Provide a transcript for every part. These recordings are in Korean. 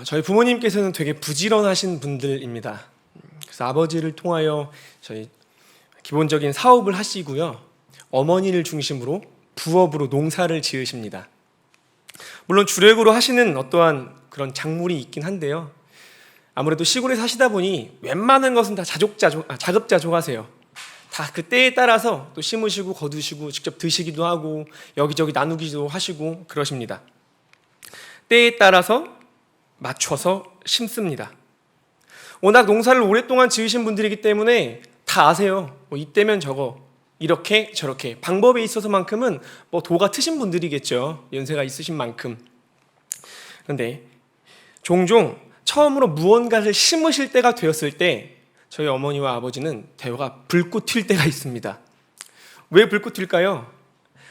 저희 부모님께서는 되게 부지런하신 분들입니다. 그래서 아버지를 통하여 저희 기본적인 사업을 하시고요. 어머니를 중심으로 부업으로 농사를 지으십니다. 물론 주력으로 하시는 어떠한 그런 작물이 있긴 한데요. 아무래도 시골에 사시다 보니 웬만한 것은 다 자급자족하세요. 다 그 때에 따라서 또 심으시고 거두시고 직접 드시기도 하고 여기저기 나누기도 하시고 그러십니다. 때에 따라서 맞춰서 심습니다. 워낙 농사를 오랫동안 지으신 분들이기 때문에 다 아세요. 뭐 이때면 저거, 이렇게 저렇게 방법에 있어서만큼은 뭐 도가 트신 분들이겠죠. 연세가 있으신 만큼. 그런데 종종 처음으로 무언가를 심으실 때가 되었을 때 저희 어머니와 아버지는 대화가 불꽃 튈 때가 있습니다. 왜 불꽃 튈까요?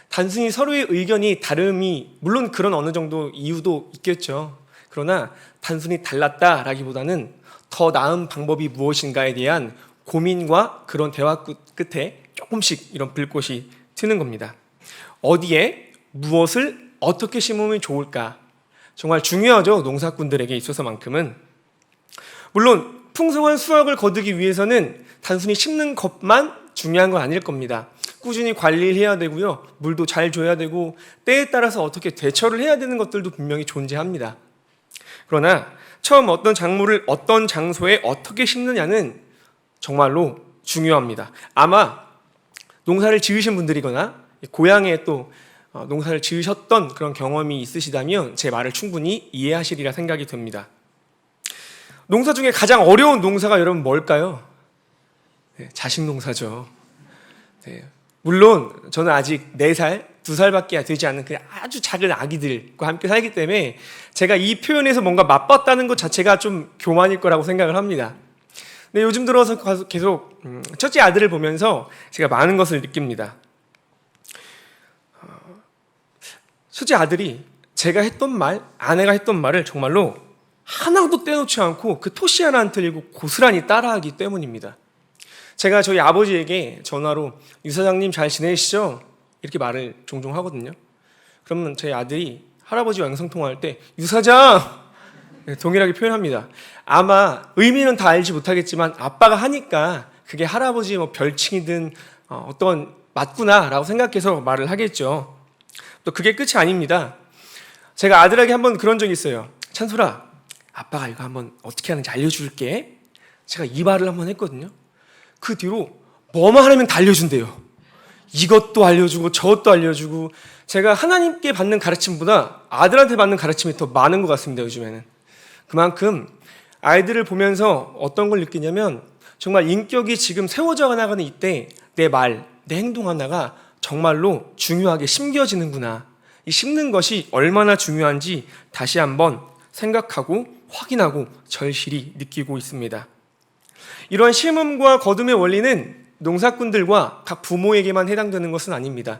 단순히 서로의 의견이 다름이, 물론 그런 어느 정도 이유도 있겠죠. 그러나 단순히 달랐다라기보다는 더 나은 방법이 무엇인가에 대한 고민과 그런 대화 끝에 조금씩 이런 불꽃이 튀는 겁니다. 어디에 무엇을 어떻게 심으면 좋을까? 정말 중요하죠. 농사꾼들에게 있어서만큼은. 물론 풍성한 수확을 거두기 위해서는 단순히 심는 것만 중요한 건 아닐 겁니다. 꾸준히 관리를 해야 되고요. 물도 잘 줘야 되고 때에 따라서 어떻게 대처를 해야 되는 것들도 분명히 존재합니다. 그러나 처음 어떤 작물을 어떤 장소에 어떻게 심느냐는 정말로 중요합니다. 아마 농사를 지으신 분들이거나 고향에 또 농사를 지으셨던 그런 경험이 있으시다면 제 말을 충분히 이해하시리라 생각이 듭니다. 농사 중에 가장 어려운 농사가 여러분 뭘까요? 네, 자식 농사죠. 네, 물론 저는 아직 4살, 2살밖에 되지 않는 그 아주 작은 아기들과 함께 살기 때문에 제가 이 표현에서 뭔가 맞봤다는 것 자체가 좀 교만일 거라고 생각을 합니다. 근데 요즘 들어서 계속 첫째 아들을 보면서 제가 많은 것을 느낍니다. 첫째 아들이 제가 했던 말, 아내가 했던 말을 정말로 하나도 떼놓지 않고 그 토시 하나 안 틀리고 고스란히 따라하기 때문입니다. 제가 저희 아버지에게 전화로 유 사장님 잘 지내시죠? 이렇게 말을 종종 하거든요. 그러면 저희 아들이 할아버지와 영상통화할 때 유 사장! 동일하게 표현합니다. 아마 의미는 다 알지 못하겠지만 아빠가 하니까 그게 할아버지의 뭐 별칭이든 어떤 맞구나라고 생각해서 말을 하겠죠. 또 그게 끝이 아닙니다. 제가 아들에게 한번 그런 적이 있어요. 찬솔아, 아빠가 이거 한번 어떻게 하는지 알려줄게. 제가 이 말을 한번 했거든요. 그 뒤로 뭐만 하면 다 알려준대요. 이것도 알려주고 저것도 알려주고. 제가 하나님께 받는 가르침보다 아들한테 받는 가르침이 더 많은 것 같습니다. 요즘에는. 그만큼 아이들을 보면서 어떤 걸 느끼냐면 정말 인격이 지금 세워져 나가는 이때 내 말, 내 행동 하나가 정말로 중요하게 심겨지는구나. 이 심는 것이 얼마나 중요한지 다시 한번 생각하고 확인하고 절실히 느끼고 있습니다. 이러한 심음과 거둠의 원리는 농사꾼들과 각 부모에게만 해당되는 것은 아닙니다.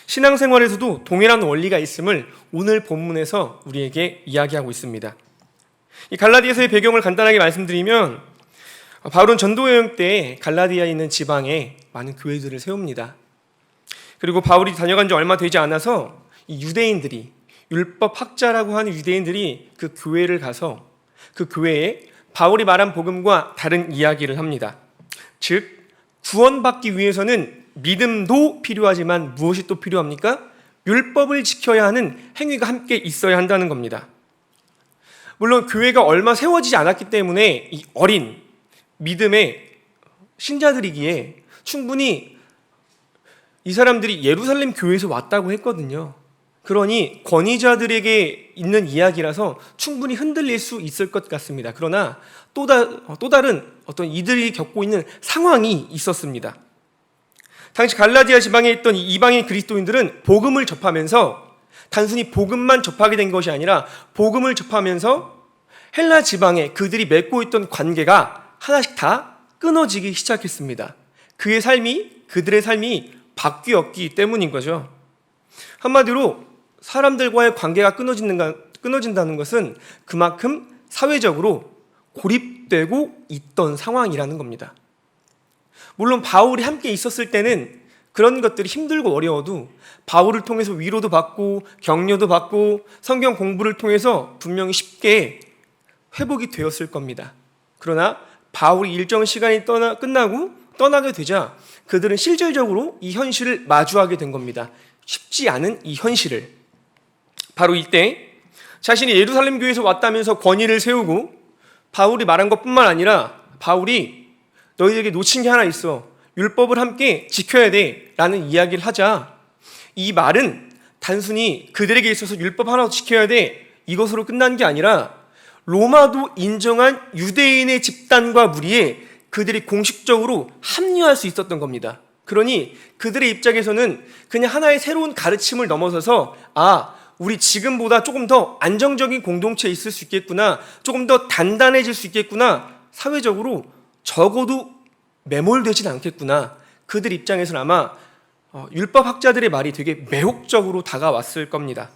신앙생활에서도 동일한 원리가 있음을 오늘 본문에서 우리에게 이야기하고 있습니다. 이 갈라디아서의 배경을 간단하게 말씀드리면 바울은 전도여행 때 갈라디아에 있는 지방에 많은 교회들을 세웁니다. 그리고 바울이 다녀간 지 얼마 되지 않아서 이 유대인들이, 율법 학자라고 하는 유대인들이 그 교회를 가서 그 교회에 바울이 말한 복음과 다른 이야기를 합니다. 즉 구원받기 위해서는 믿음도 필요하지만 무엇이 또 필요합니까? 율법을 지켜야 하는 행위가 함께 있어야 한다는 겁니다. 물론 교회가 얼마 세워지지 않았기 때문에 이 어린 믿음의 신자들이기에 충분히 이 사람들이 예루살렘 교회에서 왔다고 했거든요. 그러니 권위자들에게 있는 이야기라서 충분히 흔들릴 수 있을 것 같습니다. 그러나 또 다른 어떤 이들이 겪고 있는 상황이 있었습니다. 당시 갈라디아 지방에 있던 이방인 그리스도인들은 복음을 접하면서 단순히 복음만 접하게 된 것이 아니라 복음을 접하면서 헬라 지방에 그들이 맺고 있던 관계가 하나씩 다 끊어지기 시작했습니다. 그들의 삶이 바뀌었기 때문인 거죠. 한마디로 사람들과의 관계가 끊어진다는 것은 그만큼 사회적으로 고립되고 있던 상황이라는 겁니다. 물론 바울이 함께 있었을 때는 그런 것들이 힘들고 어려워도 바울을 통해서 위로도 받고 격려도 받고 성경 공부를 통해서 분명히 쉽게 회복이 되었을 겁니다. 그러나 바울이 일정 시간이 끝나고 떠나게 되자 그들은 실질적으로 이 현실을 마주하게 된 겁니다. 쉽지 않은 이 현실을. 바로 이때 자신이 예루살렘 교회에서 왔다면서 권위를 세우고 바울이 말한 것뿐만 아니라 바울이 너희에게 놓친 게 하나 있어. 율법을 함께 지켜야 돼 라는 이야기를 하자 이 말은 단순히 그들에게 있어서 율법 하나 지켜야 돼 이것으로 끝난 게 아니라 로마도 인정한 유대인의 집단과 무리에 그들이 공식적으로 합류할 수 있었던 겁니다. 그러니 그들의 입장에서는 그냥 하나의 새로운 가르침을 넘어서서 우리 지금보다 조금 더 안정적인 공동체에 있을 수 있겠구나, 조금 더 단단해질 수 있겠구나, 사회적으로 적어도 매몰되진 않겠구나. 그들 입장에서는 아마 율법학자들의 말이 되게 매혹적으로 다가왔을 겁니다.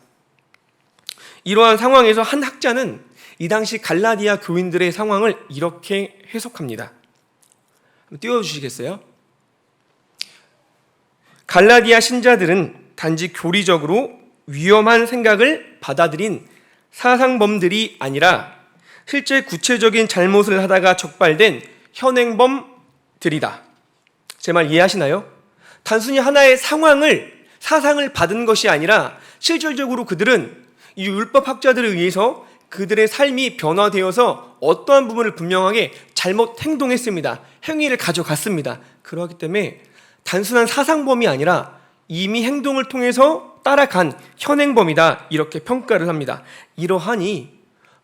이러한 상황에서 한 학자는 이 당시 갈라디아 교인들의 상황을 이렇게 해석합니다. 띄워주시겠어요? 갈라디아 신자들은 단지 교리적으로 위험한 생각을 받아들인 사상범들이 아니라 실제 구체적인 잘못을 하다가 적발된 현행범들이다. 제 말 이해하시나요? 단순히 하나의 사상을 받은 것이 아니라 실질적으로 그들은 이 율법학자들에 의해서 그들의 삶이 변화되어서 어떠한 부분을 분명하게 잘못 행동했습니다. 행위를 가져갔습니다. 그렇기 때문에 단순한 사상범이 아니라 이미 행동을 통해서 따라간 현행범이다. 이렇게 평가를 합니다. 이러하니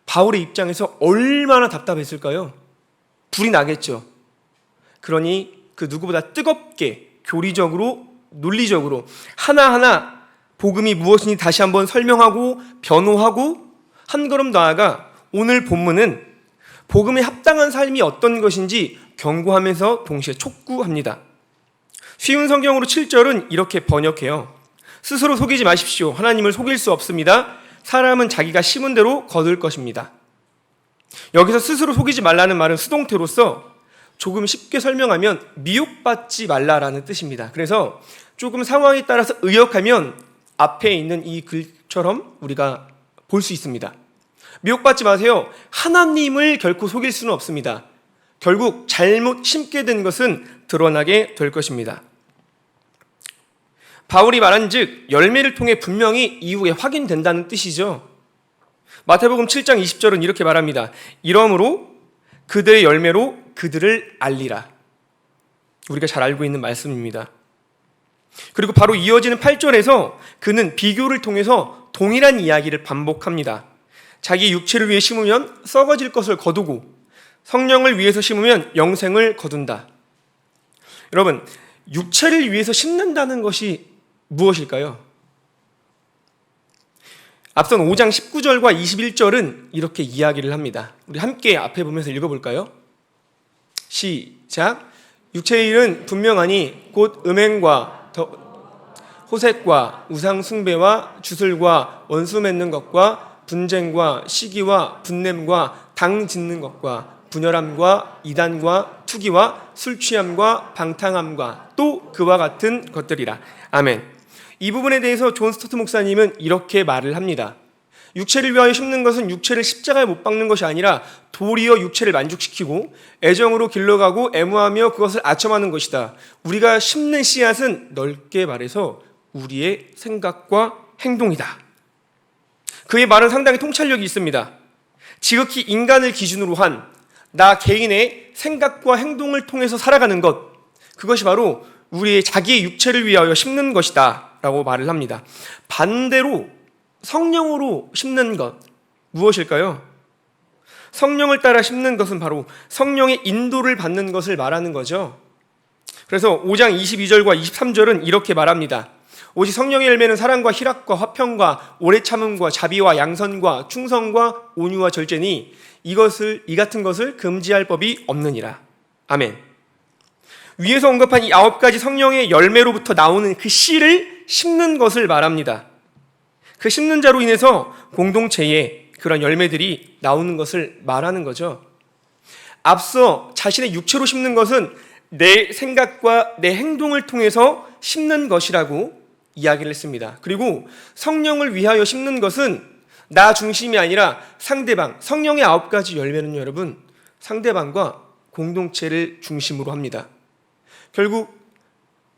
바울의 입장에서 얼마나 답답했을까요? 불이 나겠죠. 그러니 그 누구보다 뜨겁게 교리적으로 논리적으로 하나하나 복음이 무엇인지 다시 한번 설명하고 변호하고 한 걸음 나아가 오늘 본문은 복음에 합당한 삶이 어떤 것인지 경고하면서 동시에 촉구합니다. 쉬운 성경으로 7절은 이렇게 번역해요. 스스로 속이지 마십시오. 하나님을 속일 수 없습니다. 사람은 자기가 심은 대로 거둘 것입니다. 여기서 스스로 속이지 말라는 말은 수동태로서 조금 쉽게 설명하면 미혹받지 말라라는 뜻입니다. 그래서 조금 상황에 따라서 의역하면 앞에 있는 이 글처럼 우리가 볼 수 있습니다. 미혹받지 마세요. 하나님을 결코 속일 수는 없습니다. 결국 잘못 심게 된 것은 드러나게 될 것입니다. 바울이 말한 즉 열매를 통해 분명히 이후에 확인된다는 뜻이죠. 마태복음 7장 20절은 이렇게 말합니다. 이러므로 그들의 열매로 그들을 알리라. 우리가 잘 알고 있는 말씀입니다. 그리고 바로 이어지는 8절에서 그는 비교를 통해서 동일한 이야기를 반복합니다. 자기 육체를 위해 심으면 썩어질 것을 거두고 성령을 위해서 심으면 영생을 거둔다. 여러분, 육체를 위해서 심는다는 것이 무엇일까요? 앞선 5장 19절과 21절은 이렇게 이야기를 합니다. 우리 함께 앞에 보면서 읽어볼까요? 시작. 육체의 일은 분명하니 곧 음행과 호색과 우상 숭배와 주술과 원수 맺는 것과 분쟁과 시기와 분냄과 당 짓는 것과 분열함과 이단과 투기와 술 취함과 방탕함과 또 그와 같은 것들이라. 아멘. 이 부분에 대해서 존 스토트 목사님은 이렇게 말을 합니다. 육체를 위하여 심는 것은 육체를 십자가에 못 박는 것이 아니라 도리어 육체를 만족시키고 애정으로 길러가고 애무하며 그것을 아첨하는 것이다. 우리가 심는 씨앗은 넓게 말해서 우리의 생각과 행동이다. 그의 말은 상당히 통찰력이 있습니다. 지극히 인간을 기준으로 한 나 개인의 생각과 행동을 통해서 살아가는 것, 그것이 바로 우리의 자기의 육체를 위하여 심는 것이다 라고 말을 합니다. 반대로 성령으로 심는 것, 무엇일까요? 성령을 따라 심는 것은 바로 성령의 인도를 받는 것을 말하는 거죠. 그래서 5장 22절과 23절은 이렇게 말합니다. 오직 성령의 열매는 사랑과 희락과 화평과 오래 참음과 자비와 양선과 충성과 온유와 절제니 이 같은 것을 금지할 법이 없느니라. 아멘. 위에서 언급한 이 9가지 성령의 열매로부터 나오는 그 씨를 심는 것을 말합니다. 그 심는 자로 인해서 공동체에 그런 열매들이 나오는 것을 말하는 거죠. 앞서 자신의 육체로 심는 것은 내 생각과 내 행동을 통해서 심는 것이라고 이야기를 했습니다. 그리고 성령을 위하여 심는 것은 나 중심이 아니라 상대방, 성령의 9가지 열매는 여러분 상대방과 공동체를 중심으로 합니다. 결국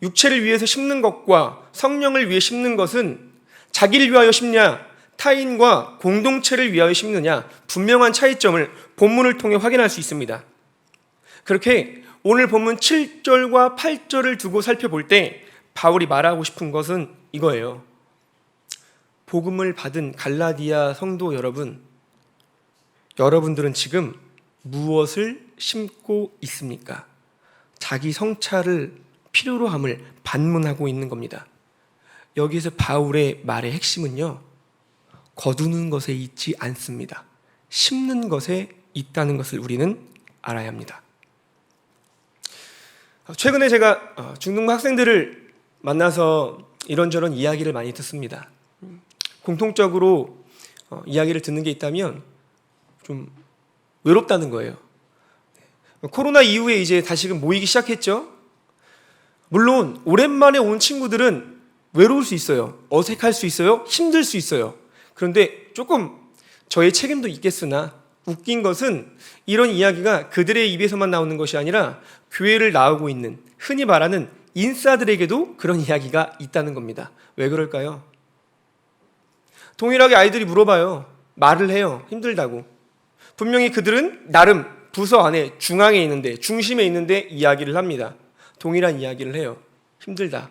육체를 위해서 심는 것과 성령을 위해 심는 것은 자기를 위하여 심냐, 타인과 공동체를 위하여 심느냐 분명한 차이점을 본문을 통해 확인할 수 있습니다. 그렇게 오늘 본문 7절과 8절을 두고 살펴볼 때 바울이 말하고 싶은 것은 이거예요. 복음을 받은 갈라디아 성도 여러분, 여러분들은 지금 무엇을 심고 있습니까? 자기 성찰을 필요로 함을 반문하고 있는 겁니다. 여기서 바울의 말의 핵심은요, 거두는 것에 있지 않습니다. 심는 것에 있다는 것을 우리는 알아야 합니다. 최근에 제가 중등부 학생들을 만나서 이런저런 이야기를 많이 듣습니다. 공통적으로 이야기를 듣는 게 있다면 좀 외롭다는 거예요. 코로나 이후에 이제 다시금 모이기 시작했죠. 물론 오랜만에 온 친구들은 외로울 수 있어요. 어색할 수 있어요. 힘들 수 있어요. 그런데 조금 저의 책임도 있겠으나 웃긴 것은 이런 이야기가 그들의 입에서만 나오는 것이 아니라 교회를 나오고 있는 흔히 말하는 인싸들에게도 그런 이야기가 있다는 겁니다. 왜 그럴까요? 동일하게 아이들이 물어봐요. 말을 해요. 힘들다고. 분명히 그들은 나름 부서 안에 중앙에 있는데, 중심에 있는데 이야기를 합니다. 동일한 이야기를 해요. 힘들다.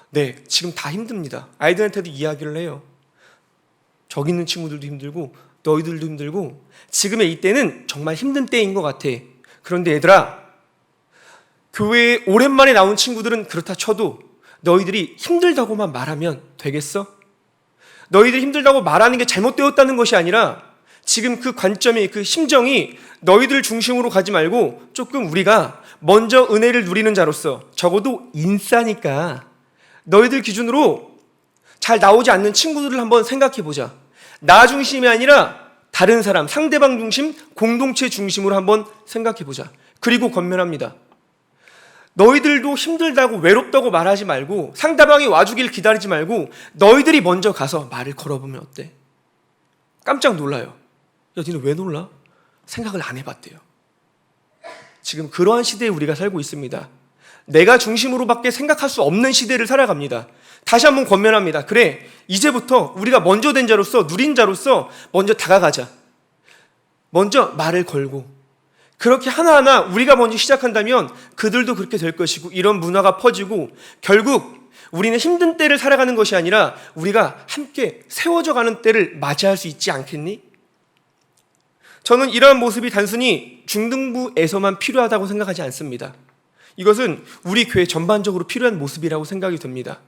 네, 지금 다 힘듭니다. 아이들한테도 이야기를 해요. 저기 있는 친구들도 힘들고 너희들도 힘들고 지금의 이때는 정말 힘든 때인 것 같아. 그런데 얘들아, 교회에 오랜만에 나온 친구들은 그렇다 쳐도 너희들이 힘들다고만 말하면 되겠어? 너희들이 힘들다고 말하는 게 잘못되었다는 것이 아니라 지금 그 관점이, 그 심정이 너희들 중심으로 가지 말고 조금 우리가 먼저 은혜를 누리는 자로서, 적어도 인싸니까 너희들 기준으로 잘 나오지 않는 친구들을 한번 생각해 보자. 나 중심이 아니라 다른 사람, 상대방 중심, 공동체 중심으로 한번 생각해 보자. 그리고 권면합니다. 너희들도 힘들다고 외롭다고 말하지 말고 상대방이 와주길 기다리지 말고 너희들이 먼저 가서 말을 걸어보면 어때? 깜짝 놀라요. 야, 니는 왜 놀라? 생각을 안 해봤대요. 지금 그러한 시대에 우리가 살고 있습니다. 내가 중심으로밖에 생각할 수 없는 시대를 살아갑니다. 다시 한번 권면합니다. 그래, 이제부터 우리가 먼저 된 자로서, 누린 자로서 먼저 다가가자. 먼저 말을 걸고 그렇게 하나하나 우리가 먼저 시작한다면 그들도 그렇게 될 것이고 이런 문화가 퍼지고 결국 우리는 힘든 때를 살아가는 것이 아니라 우리가 함께 세워져가는 때를 맞이할 수 있지 않겠니? 저는 이러한 모습이 단순히 중등부에서만 필요하다고 생각하지 않습니다. 이것은 우리 교회 전반적으로 필요한 모습이라고 생각이 듭니다.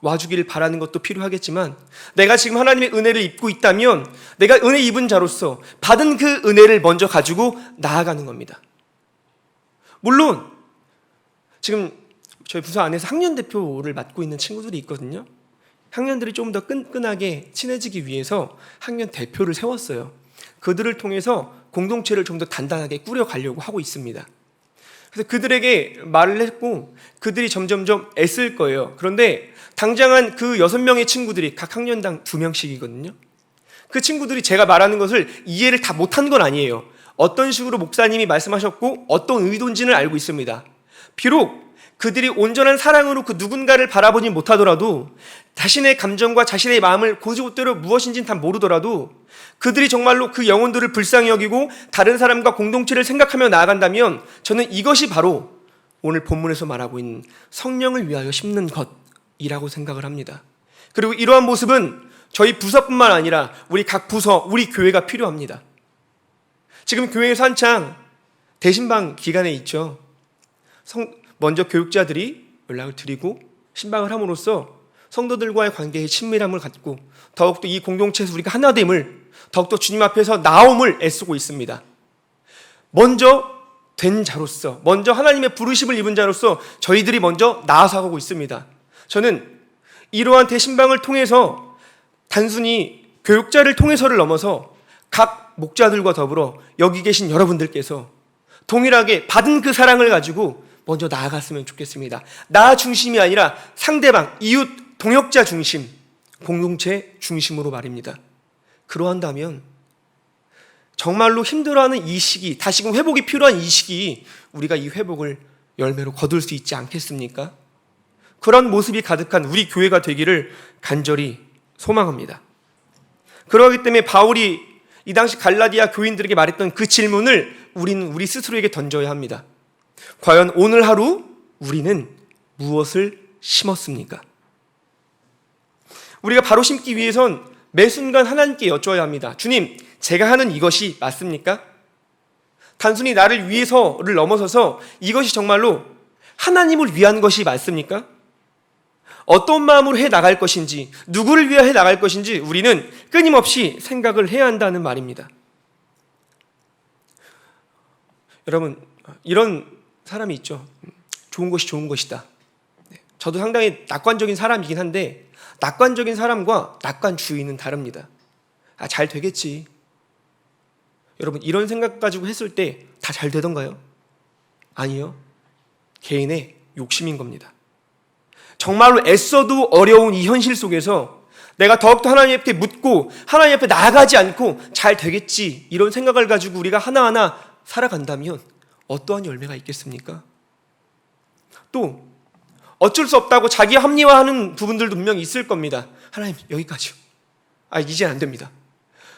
와주기를 바라는 것도 필요하겠지만 내가 지금 하나님의 은혜를 입고 있다면 내가 은혜 입은 자로서 받은 그 은혜를 먼저 가지고 나아가는 겁니다. 물론 지금 저희 부서 안에서 학년 대표를 맡고 있는 친구들이 있거든요. 학년들이 좀 더 끈끈하게 친해지기 위해서 학년 대표를 세웠어요. 그들을 통해서 공동체를 좀 더 단단하게 꾸려가려고 하고 있습니다. 그래서 그들에게 말을 했고 그들이 점점점 애쓸 거예요. 그런데 당장은 그 6명의 친구들이 각 학년당 2명씩이거든요. 그 친구들이 제가 말하는 것을 이해를 다 못한 건 아니에요. 어떤 식으로 목사님이 말씀하셨고 어떤 의도인지는 알고 있습니다. 비록 그들이 온전한 사랑으로 그 누군가를 바라보지 못하더라도 자신의 감정과 자신의 마음을 곧이곧대로 무엇인지는 다 모르더라도 그들이 정말로 그 영혼들을 불쌍히 여기고 다른 사람과 공동체를 생각하며 나아간다면 저는 이것이 바로 오늘 본문에서 말하고 있는 성령을 위하여 심는 것이라고 생각을 합니다. 그리고 이러한 모습은 저희 부서뿐만 아니라 우리 각 부서, 우리 교회가 필요합니다. 지금 교회에서 한창 대신방 기간에 있죠. 먼저 교육자들이 연락을 드리고 신방을 함으로써 성도들과의 관계에 친밀함을 갖고 더욱더 이 공동체에서 우리가 하나됨을 더욱더 주님 앞에서 나옴을 애쓰고 있습니다. 먼저 된 자로서, 먼저 하나님의 부르심을 입은 자로서 저희들이 먼저 나아서 가고 있습니다. 저는 이러한 대신방을 통해서 단순히 교육자를 통해서를 넘어서 각 목자들과 더불어 여기 계신 여러분들께서 동일하게 받은 그 사랑을 가지고 먼저 나아갔으면 좋겠습니다. 나 중심이 아니라 상대방, 이웃, 동역자 중심, 공동체 중심으로 말입니다. 그러한다면 정말로 힘들어하는 이 시기, 다시금 회복이 필요한 이 시기, 우리가 이 회복을 열매로 거둘 수 있지 않겠습니까? 그런 모습이 가득한 우리 교회가 되기를 간절히 소망합니다. 그러기 때문에 바울이 이 당시 갈라디아 교인들에게 말했던 그 질문을 우리는 우리 스스로에게 던져야 합니다. 과연 오늘 하루 우리는 무엇을 심었습니까? 우리가 바로 심기 위해선 매 순간 하나님께 여쭤야 합니다. 주님, 제가 하는 이것이 맞습니까? 단순히 나를 위해서를 넘어서서 이것이 정말로 하나님을 위한 것이 맞습니까? 어떤 마음으로 해 나갈 것인지, 누구를 위해 해 나갈 것인지 우리는 끊임없이 생각을 해야 한다는 말입니다. 여러분, 이런 사람이 있죠. 좋은 것이 좋은 것이다. 저도 상당히 낙관적인 사람이긴 한데 낙관적인 사람과 낙관주의는 다릅니다. 잘 되겠지. 여러분, 이런 생각 가지고 했을 때 다 잘 되던가요? 아니요. 개인의 욕심인 겁니다. 정말로 애써도 어려운 이 현실 속에서 내가 더욱더 하나님 앞에 묻고 하나님 앞에 나아가지 않고 잘 되겠지, 이런 생각을 가지고 우리가 하나하나 살아간다면 어떠한 열매가 있겠습니까? 또 어쩔 수 없다고 자기 합리화하는 부분들도 분명히 있을 겁니다. 하나님, 여기까지요. 이제는 안 됩니다.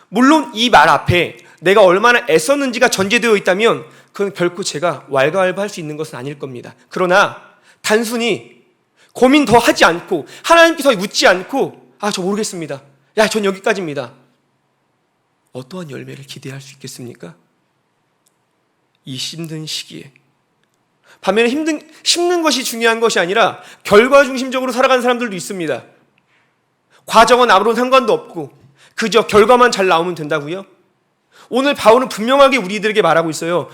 물론 이 말 앞에 내가 얼마나 애썼는지가 전제되어 있다면 그건 결코 제가 왈가왈부할 수 있는 것은 아닐 겁니다. 그러나 단순히 고민 더 하지 않고 하나님께 더 묻지 않고 저 모르겠습니다. 전 여기까지입니다. 어떠한 열매를 기대할 수 있겠습니까? 이 힘든 시기에 반면에 심는 것이 중요한 것이 아니라 결과 중심적으로 살아가는 사람들도 있습니다. 과정은 아무런 상관도 없고 그저 결과만 잘 나오면 된다고요? 오늘 바울은 분명하게 우리들에게 말하고 있어요.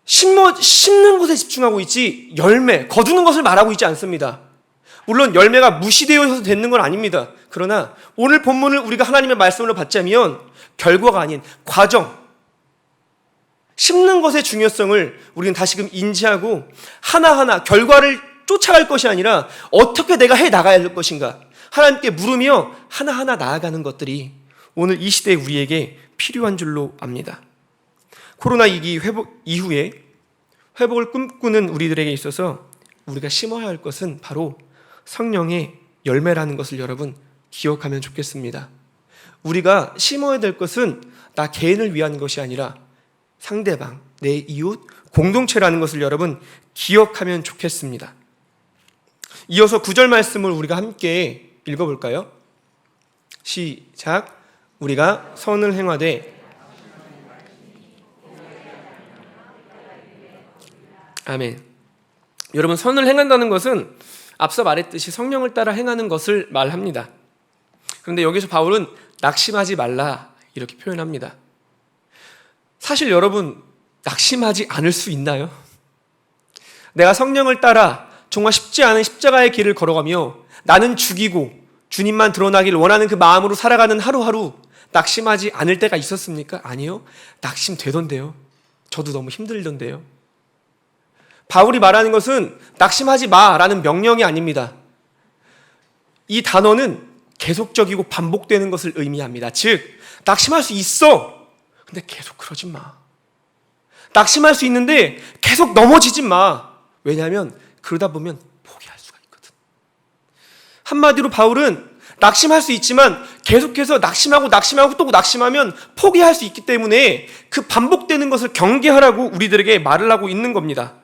심는 것에 집중하고 있지 열매, 거두는 것을 말하고 있지 않습니다. 물론 열매가 무시되어서 되는 건 아닙니다. 그러나 오늘 본문을 우리가 하나님의 말씀으로 받자면 결과가 아닌 과정, 심는 것의 중요성을 우리는 다시금 인지하고 하나하나 결과를 쫓아갈 것이 아니라 어떻게 내가 해 나가야 할 것인가 하나님께 물으며 하나하나 나아가는 것들이 오늘 이 시대에 우리에게 필요한 줄로 압니다. 코로나 위기 회복 이후에 회복을 꿈꾸는 우리들에게 있어서 우리가 심어야 할 것은 바로 성령의 열매라는 것을 여러분 기억하면 좋겠습니다. 우리가 심어야 될 것은 나 개인을 위한 것이 아니라 상대방, 내 이웃, 공동체라는 것을 여러분 기억하면 좋겠습니다. 이어서 9절 말씀을 우리가 함께 읽어볼까요? 시작. 우리가 선을 행하되 아멘. 여러분, 선을 행한다는 것은 앞서 말했듯이 성령을 따라 행하는 것을 말합니다. 그런데 여기서 바울은 낙심하지 말라 이렇게 표현합니다. 사실 여러분, 낙심하지 않을 수 있나요? 내가 성령을 따라 정말 쉽지 않은 십자가의 길을 걸어가며 나는 죽이고 주님만 드러나기를 원하는 그 마음으로 살아가는 하루하루 낙심하지 않을 때가 있었습니까? 아니요. 낙심되던데요. 저도 너무 힘들던데요. 바울이 말하는 것은 낙심하지 마라는 명령이 아닙니다. 이 단어는 계속적이고 반복되는 것을 의미합니다. 즉, 낙심할 수 있어. 근데 계속 그러지 마. 낙심할 수 있는데 계속 넘어지지 마. 왜냐하면 그러다 보면 포기할 수가 있거든. 한마디로 바울은 낙심할 수 있지만 계속해서 낙심하고 또 낙심하면 포기할 수 있기 때문에 그 반복되는 것을 경계하라고 우리들에게 말을 하고 있는 겁니다.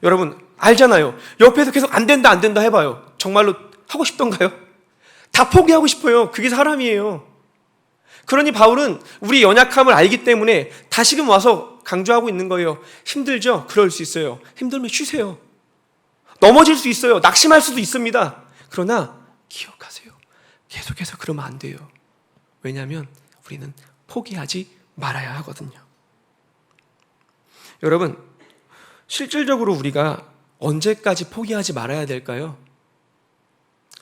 여러분 알잖아요. 옆에서 계속 안 된다 해봐요. 정말로 하고 싶던가요? 다 포기하고 싶어요. 그게 사람이에요. 그러니 바울은 우리 연약함을 알기 때문에 다시금 와서 강조하고 있는 거예요. 힘들죠? 그럴 수 있어요. 힘들면 쉬세요. 넘어질 수 있어요. 낙심할 수도 있습니다. 그러나 기억하세요. 계속해서 그러면 안 돼요. 왜냐하면 우리는 포기하지 말아야 하거든요. 여러분, 실질적으로 우리가 언제까지 포기하지 말아야 될까요?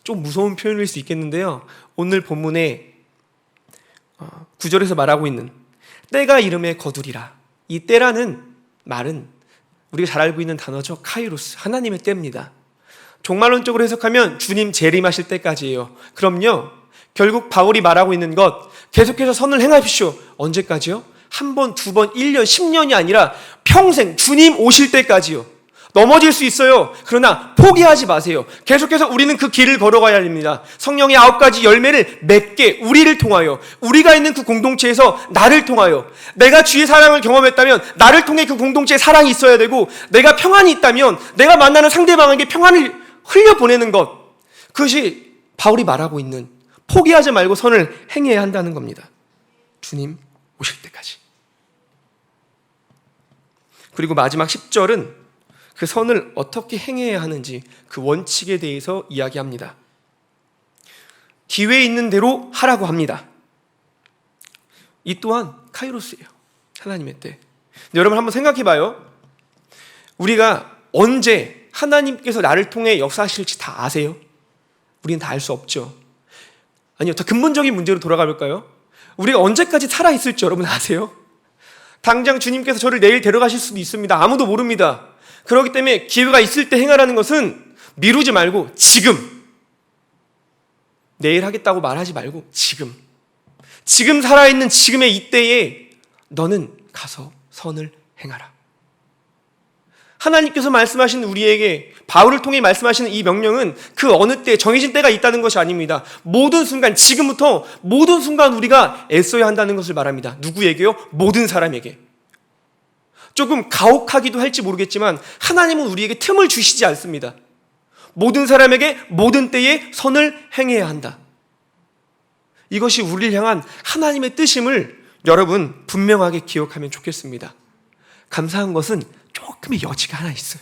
좀 무서운 표현일 수 있겠는데요. 오늘 본문에 9절에서 말하고 있는 때가 이름에 거두리라. 이 때라는 말은 우리가 잘 알고 있는 단어죠. 카이로스, 하나님의 때입니다. 종말론적으로 해석하면 주님 재림하실 때까지예요. 그럼요, 결국 바울이 말하고 있는 것, 계속해서 선을 행하십시오. 언제까지요? 한 번, 두 번, 1년, 10년이 아니라 평생 주님 오실 때까지요. 넘어질 수 있어요. 그러나 포기하지 마세요. 계속해서 우리는 그 길을 걸어가야 합니다. 성령의 9가지 열매를 맺게, 우리를 통하여, 우리가 있는 그 공동체에서 나를 통하여, 내가 주의 사랑을 경험했다면 나를 통해 그 공동체에 사랑이 있어야 되고, 내가 평안이 있다면 내가 만나는 상대방에게 평안을 흘려보내는 것, 그것이 바울이 말하고 있는 포기하지 말고 선을 행해야 한다는 겁니다. 주님 오실 때까지. 그리고 마지막 10절은 그 선을 어떻게 행해야 하는지 그 원칙에 대해서 이야기합니다. 기회에 있는 대로 하라고 합니다. 이 또한 카이로스예요. 하나님의 때. 여러분 한번 생각해 봐요. 우리가 언제 하나님께서 나를 통해 역사하실지 다 아세요? 우리는 다 알 수 없죠. 아니요, 더 근본적인 문제로 돌아가 볼까요? 우리가 언제까지 살아있을지 여러분 아세요? 당장 주님께서 저를 내일 데려가실 수도 있습니다. 아무도 모릅니다. 그렇기 때문에 기회가 있을 때 행하라는 것은 미루지 말고 지금, 내일 하겠다고 말하지 말고 지금 살아있는 지금의 이때에 너는 가서 선을 행하라. 하나님께서 말씀하신 우리에게, 바울을 통해 말씀하시는 이 명령은 그 어느 때 정해진 때가 있다는 것이 아닙니다. 모든 순간, 지금부터 모든 순간 우리가 애써야 한다는 것을 말합니다. 누구에게요? 모든 사람에게. 조금 가혹하기도 할지 모르겠지만 하나님은 우리에게 틈을 주시지 않습니다. 모든 사람에게 모든 때에 선을 행해야 한다. 이것이 우리를 향한 하나님의 뜻임을 여러분 분명하게 기억하면 좋겠습니다. 감사한 것은 조금의 여지가 하나 있어요.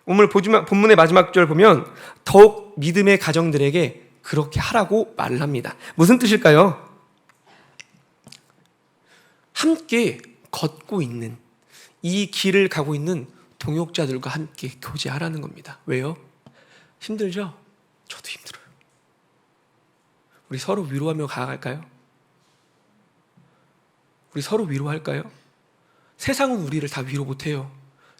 오늘 본문의 마지막 절 보면 더욱 믿음의 가정들에게 그렇게 하라고 말을 합니다. 무슨 뜻일까요? 함께 걷고 있는, 이 길을 가고 있는 동역자들과 함께 교제하라는 겁니다. 왜요? 힘들죠? 저도 힘들어요. 우리 서로 위로하며 가갈까요? 우리 서로 위로할까요? 세상은 우리를 다 위로 못해요.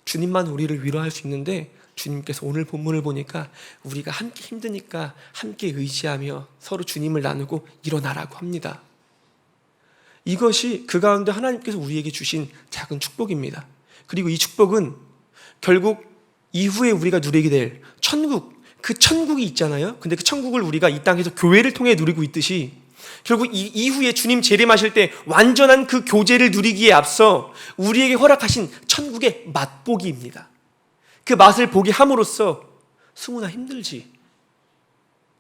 주님만 우리를 위로할 수 있는데, 주님께서 오늘 본문을 보니까 우리가 함께 힘드니까 함께 의지하며 서로 주님을 나누고 일어나라고 합니다. 이것이 그 가운데 하나님께서 우리에게 주신 작은 축복입니다. 그리고 이 축복은 결국 이후에 우리가 누리게 될 천국, 그 천국이 있잖아요. 근데 그 천국을 우리가 이 땅에서 교회를 통해 누리고 있듯이 결국 이 이후에 주님 재림하실 때 완전한 그 교제를 누리기에 앞서 우리에게 허락하신 천국의 맛보기입니다. 그 맛을 보게 함으로써 승훈아 힘들지?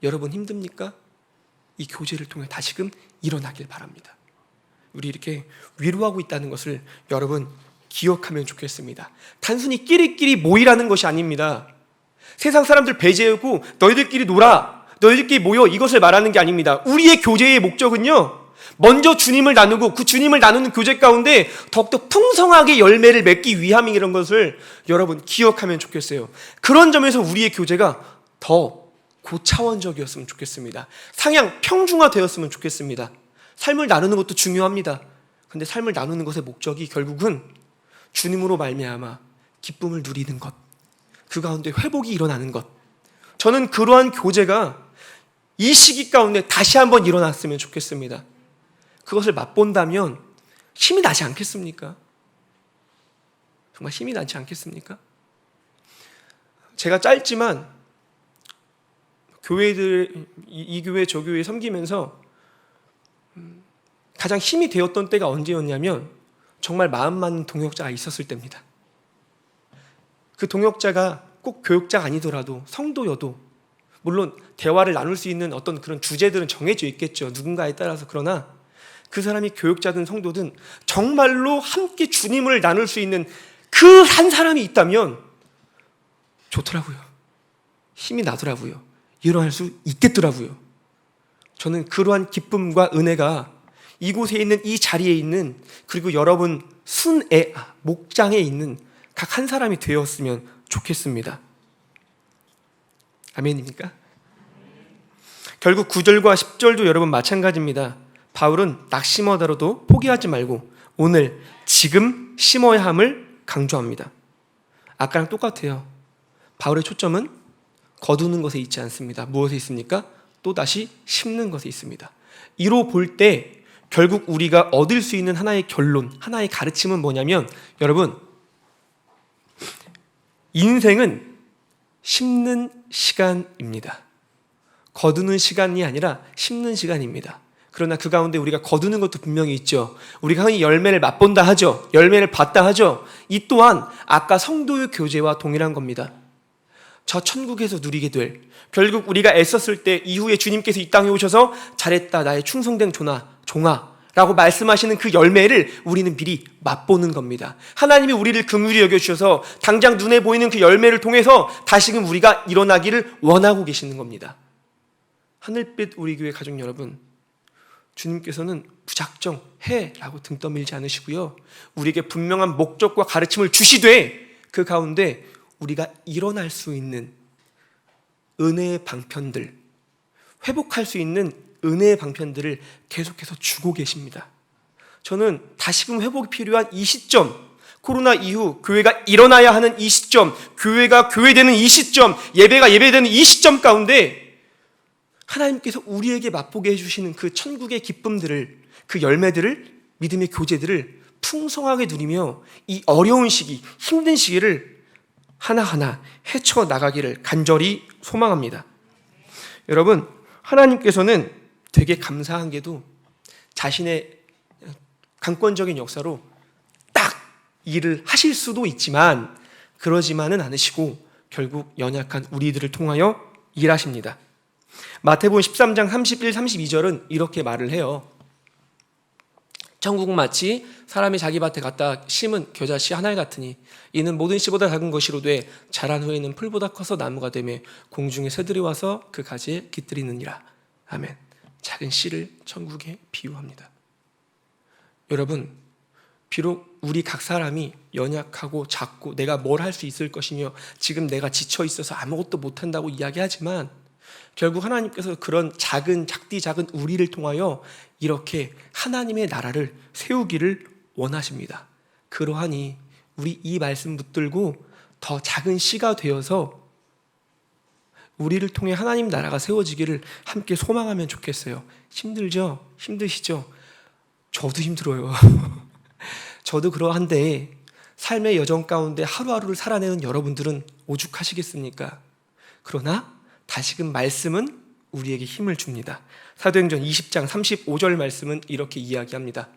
여러분 힘듭니까? 이 교제를 통해 다시금 일어나길 바랍니다. 우리 이렇게 위로하고 있다는 것을 여러분 기억하면 좋겠습니다. 단순히 끼리끼리 모이라는 것이 아닙니다. 세상 사람들 배제하고 너희들끼리 놀아, 너희들끼리 모여, 이것을 말하는 게 아닙니다. 우리의 교제의 목적은요, 먼저 주님을 나누고 그 주님을 나누는 교제 가운데 더욱더 풍성하게 열매를 맺기 위함이라는 것을 여러분 기억하면 좋겠어요. 그런 점에서 우리의 교제가 더 고차원적이었으면 좋겠습니다. 상향 평중화되었으면 좋겠습니다. 삶을 나누는 것도 중요합니다. 근데 삶을 나누는 것의 목적이 결국은 주님으로 말미암아 기쁨을 누리는 것, 그 가운데 회복이 일어나는 것. 저는 그러한 교제가 이 시기 가운데 다시 한번 일어났으면 좋겠습니다. 그것을 맛본다면 힘이 나지 않겠습니까? 정말 힘이 나지 않겠습니까? 제가 짧지만 교회들, 이 교회 저 교회 섬기면서 가장 힘이 되었던 때가 언제였냐면 정말 마음 맞는 동역자가 있었을 때입니다. 그 동역자가 꼭 교육자가 아니더라도 성도여도, 물론 대화를 나눌 수 있는 어떤 그런 주제들은 정해져 있겠죠, 누군가에 따라서. 그러나 그 사람이 교육자든 성도든 정말로 함께 주님을 나눌 수 있는 그 한 사람이 있다면 좋더라고요. 힘이 나더라고요. 일어날 수 있겠더라고요. 저는 그러한 기쁨과 은혜가 이곳에 있는, 이 자리에 있는, 그리고 여러분 목장에 있는 각 한 사람이 되었으면 좋겠습니다. 아멘입니까? 결국 9절과 10절도 여러분 마찬가지입니다. 바울은 낙심하더라도 포기하지 말고 오늘 지금 심어야 함을 강조합니다. 아까랑 똑같아요. 바울의 초점은 거두는 것에 있지 않습니다. 무엇에 있습니까? 또다시 심는 것에 있습니다. 이로 볼 때 결국 우리가 얻을 수 있는 하나의 결론, 하나의 가르침은 뭐냐면, 여러분, 인생은 심는 시간입니다. 거두는 시간이 아니라 심는 시간입니다. 그러나 그 가운데 우리가 거두는 것도 분명히 있죠. 우리가 흔히 열매를 맛본다 하죠. 열매를 봤다 하죠. 이 또한 아까 성도의 교제와 동일한 겁니다. 저 천국에서 누리게 될, 결국 우리가 애썼을 때 이후에 주님께서 이 땅에 오셔서 잘했다 나의 충성된 종아 라고 말씀하시는 그 열매를 우리는 미리 맛보는 겁니다. 하나님이 우리를 긍휼히 여겨주셔서 당장 눈에 보이는 그 열매를 통해서 다시금 우리가 일어나기를 원하고 계시는 겁니다. 하늘빛 우리 교회 가족 여러분, 주님께서는 무작정 해라고 등 떠밀지 않으시고요, 우리에게 분명한 목적과 가르침을 주시되 그 가운데 우리가 일어날 수 있는 은혜의 방편들, 회복할 수 있는 은혜의 방편들을 계속해서 주고 계십니다. 저는 다시금 회복이 필요한 이 시점, 코로나 이후 교회가 일어나야 하는 이 시점, 교회가 교회되는 이 시점, 예배가 예배되는 이 시점 가운데 하나님께서 우리에게 맛보게 해주시는 그 천국의 기쁨들을, 그 열매들을, 믿음의 교제들을 풍성하게 누리며 이 어려운 시기, 힘든 시기를 하나하나 헤쳐나가기를 간절히 소망합니다. 여러분, 하나님께서는 되게 감사한 게도 자신의 강권적인 역사로 딱 일을 하실 수도 있지만 그러지만은 않으시고 결국 연약한 우리들을 통하여 일하십니다. 마태복음 13장 31, 32절은 이렇게 말을 해요. 천국은 마치 사람이 자기 밭에 갖다 심은 겨자씨 하나 같으니 이는 모든 씨보다 작은 것이로되 자란 후에는 풀보다 커서 나무가 되며 공중의 새들이 와서 그 가지에 깃들이느니라. 아멘. 작은 씨를 천국에 비유합니다. 여러분, 비록 우리 각 사람이 연약하고 작고 내가 뭘 할 수 있을 것이며 지금 내가 지쳐 있어서 아무것도 못한다고 이야기하지만 결국 하나님께서 그런 작디 작은 우리를 통하여 이렇게 하나님의 나라를 세우기를 원하십니다. 그러하니 우리 이 말씀 붙들고 더 작은 씨가 되어서 우리를 통해 하나님 나라가 세워지기를 함께 소망하면 좋겠어요. 힘들죠? 힘드시죠? 저도 힘들어요. 저도 그러한데 삶의 여정 가운데 하루하루를 살아내는 여러분들은 오죽하시겠습니까? 그러나 다시금 말씀은 우리에게 힘을 줍니다. 사도행전 20장 35절 말씀은 이렇게 이야기합니다.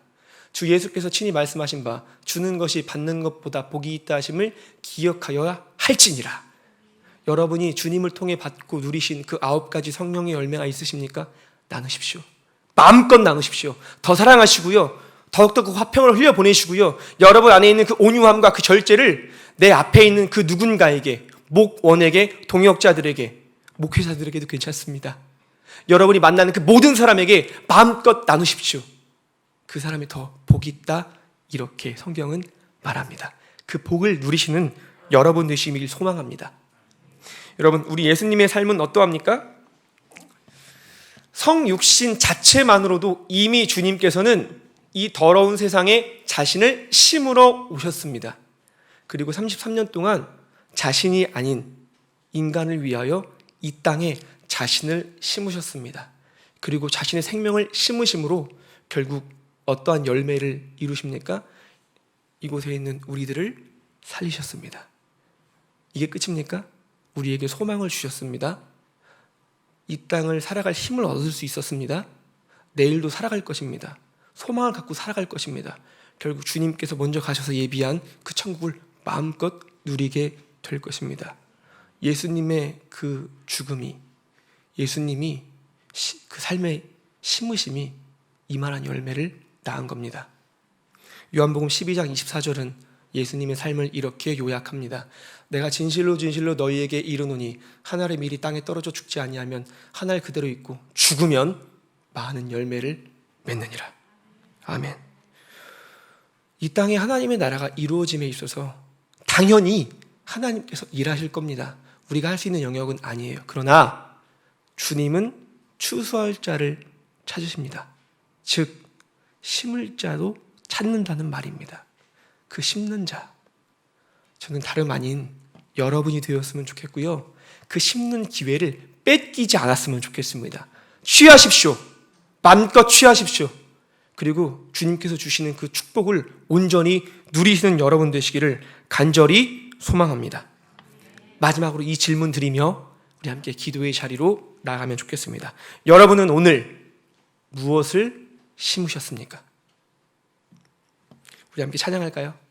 주 예수께서 친히 말씀하신 바 주는 것이 받는 것보다 복이 있다 하심을 기억하여야 할지니라. 여러분이 주님을 통해 받고 누리신 그 9가지 성령의 열매가 있으십니까? 나누십시오. 마음껏 나누십시오. 더 사랑하시고요, 더욱더 그 화평을 흘려보내시고요, 여러분 안에 있는 그 온유함과 그 절제를 내 앞에 있는 그 누군가에게, 목원에게, 동역자들에게, 목회자들에게도 괜찮습니다. 여러분이 만나는 그 모든 사람에게 마음껏 나누십시오. 그 사람이 더 복이 있다, 이렇게 성경은 말합니다. 그 복을 누리시는 여러분 되시길 소망합니다. 여러분, 우리 예수님의 삶은 어떠합니까? 성육신 자체만으로도 이미 주님께서는 이 더러운 세상에 자신을 심으러 오셨습니다. 그리고 33년 동안 자신이 아닌 인간을 위하여 이 땅에 자신을 심으셨습니다. 그리고 자신의 생명을 심으심으로 결국 어떠한 열매를 이루십니까? 이곳에 있는 우리들을 살리셨습니다. 이게 끝입니까? 우리에게 소망을 주셨습니다. 이 땅을 살아갈 힘을 얻을 수 있었습니다. 내일도 살아갈 것입니다. 소망을 갖고 살아갈 것입니다. 결국 주님께서 먼저 가셔서 예비한 그 천국을 마음껏 누리게 될 것입니다. 예수님의 그 죽음이, 예수님이 그 삶의 심으심이 이만한 열매를 낳은 겁니다. 요한복음 12장 24절은 예수님의 삶을 이렇게 요약합니다. 내가 진실로 진실로 너희에게 이르노니 한 알의 밀이 땅에 떨어져 죽지 아니하면 한 알 그대로 있고 죽으면 많은 열매를 맺느니라. 아멘. 이 땅에 하나님의 나라가 이루어짐에 있어서 당연히 하나님께서 일하실 겁니다. 우리가 할 수 있는 영역은 아니에요. 그러나 주님은 추수할 자를 찾으십니다. 즉 심을 자도 찾는다는 말입니다. 그 심는 자, 저는 다름 아닌 여러분이 되었으면 좋겠고요. 그 심는 기회를 뺏기지 않았으면 좋겠습니다. 취하십시오. 마음껏 취하십시오. 그리고 주님께서 주시는 그 축복을 온전히 누리시는 여러분 되시기를 간절히 소망합니다. 마지막으로 이 질문 드리며 우리 함께 기도의 자리로 나아가면 좋겠습니다. 여러분은 오늘 무엇을 심으셨습니까? 우리 함께 찬양할까요?